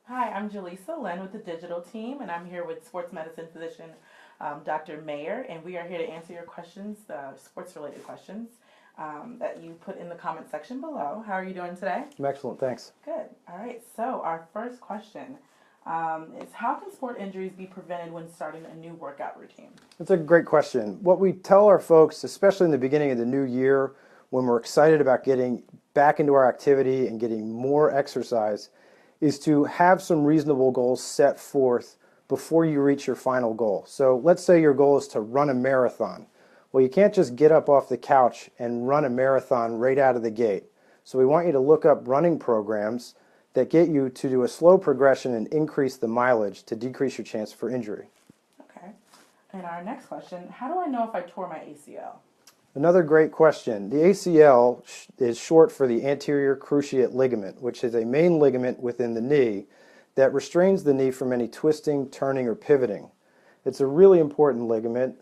Hi, I'm Jalisa Lynn with the digital team, and I'm here with sports medicine physician Dr. Mayer, and we are here to answer your questions, sports related questions that you put in the comment section below. How are you doing today? I'm excellent, thanks. Good. All right, so our first question is how can sport injuries be prevented when starting a new workout routine? That's a great question. What we tell our folks, especially in the beginning of the new year, when we're excited about getting back into our activity and getting more exercise, is to have some reasonable goals set forth before you reach your final goal. So let's say your goal is to run a marathon. Well, you can't just get up off the couch and run a marathon right out of the gate. So we want you to look up running programs that get you to do a slow progression and increase the mileage to decrease your chance for injury. Okay. And our next question, how do I know if I tore my ACL? Another great question. The ACL is short for the anterior cruciate ligament, which is a main ligament within the knee that restrains the knee from any twisting, turning, or pivoting. It's a really important ligament.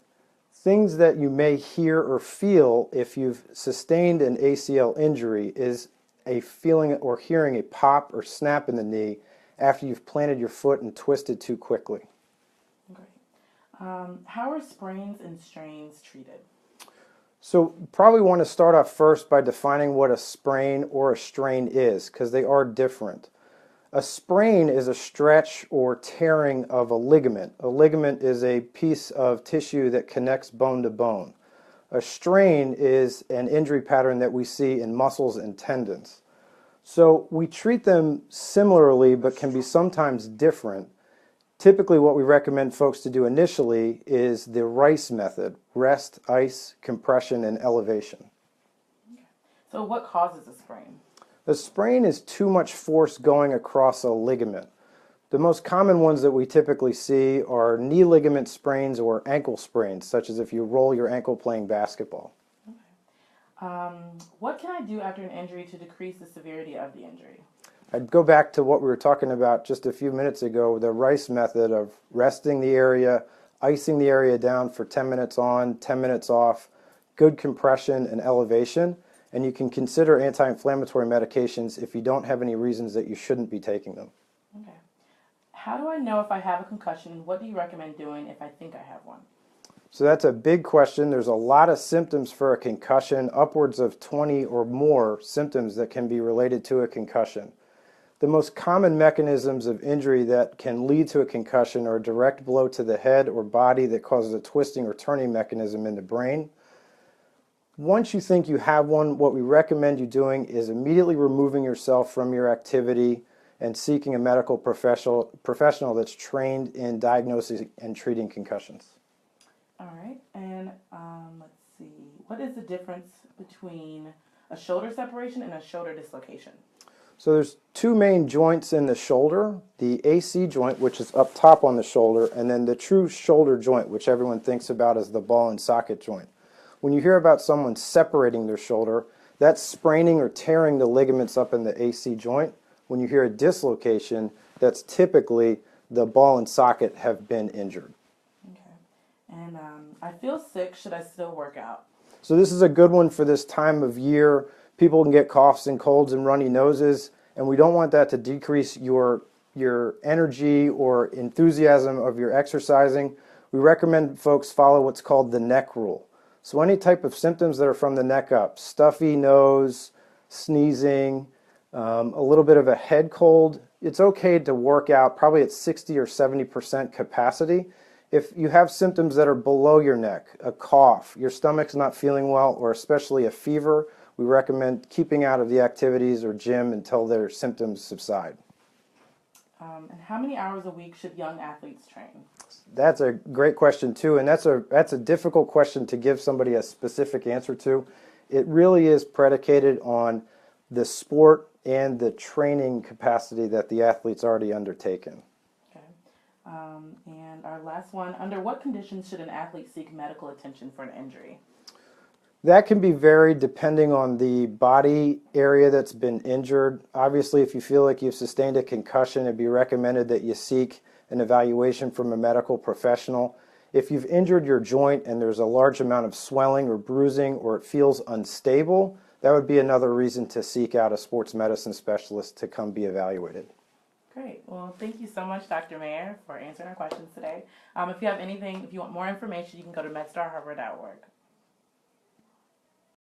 Things that you may hear or feel if you've sustained an ACL injury is a feeling or hearing a pop or snap in the knee after you've planted your foot and twisted too quickly. Great. How are sprains and strains treated? So probably want to start off first by defining what a sprain or a strain is, because they are different. A sprain is a stretch or tearing of a ligament. A ligament is a piece of tissue that connects bone to bone. A strain is an injury pattern that we see in muscles and tendons. So we treat them similarly but can be sometimes different. Typically what we recommend folks to do initially is the RICE method: rest, ice, compression, and elevation. Okay. So what causes a sprain? A sprain is too much force going across a ligament. The most common ones that we typically see are knee ligament sprains or ankle sprains, such as if you roll your ankle playing basketball. Okay. What can I do after an injury to decrease the severity of the injury? I'd go back to what we were talking about just a few minutes ago, the RICE method of resting the area, icing the area down for 10 minutes on, 10 minutes off, good compression and elevation, and you can consider anti-inflammatory medications if you don't have any reasons that you shouldn't be taking them. Okay. How do I know if I have a concussion? What do you recommend doing if I think I have one? So that's a big question. There's a lot of symptoms for a concussion, upwards of 20 or more symptoms that can be related to a concussion. The most common mechanisms of injury that can lead to a concussion are a direct blow to the head or body that causes a twisting or turning mechanism in the brain. Once you think you have one, what we recommend you doing is immediately removing yourself from your activity and seeking a medical professional that's trained in diagnosing and treating concussions. All right. And let's see. What is the difference between a shoulder separation and a shoulder dislocation? So there's two main joints in the shoulder: the AC joint, which is up top on the shoulder, and then the true shoulder joint, which everyone thinks about as the ball and socket joint. When you hear about someone separating their shoulder, that's spraining or tearing the ligaments up in the AC joint. When you hear a dislocation, that's typically the ball and socket have been injured. Okay. And I feel sick. Should I still work out? So this is a good one for this time of year. People can get coughs and colds and runny noses, and we don't want that to decrease your energy or enthusiasm of your exercising. We recommend folks follow what's called the neck rule. So any type of symptoms that are from the neck up, stuffy nose, sneezing, a little bit of a head cold, it's okay to work out probably at 60 or 70% capacity. If you have symptoms that are below your neck, a cough, your stomach's not feeling well, or especially a fever, we recommend keeping out of the activities or gym until their symptoms subside. And how many hours a week should young athletes train? That's a great question too, and that's a difficult question to give somebody a specific answer to. It really is predicated on the sport and the training capacity that the athlete's already undertaken. Okay. And our last one, under what conditions should an athlete seek medical attention for an injury? That can be varied depending on the body area that's been injured. Obviously, if you feel like you've sustained a concussion, it'd be recommended that you seek an evaluation from a medical professional. If you've injured your joint and there's a large amount of swelling or bruising or it feels unstable, that would be another reason to seek out a sports medicine specialist to come be evaluated. Great. Well, thank you so much, Dr. Mayer, for answering our questions today. If you have anything, if you want more information, you can go to medstarharbor.org.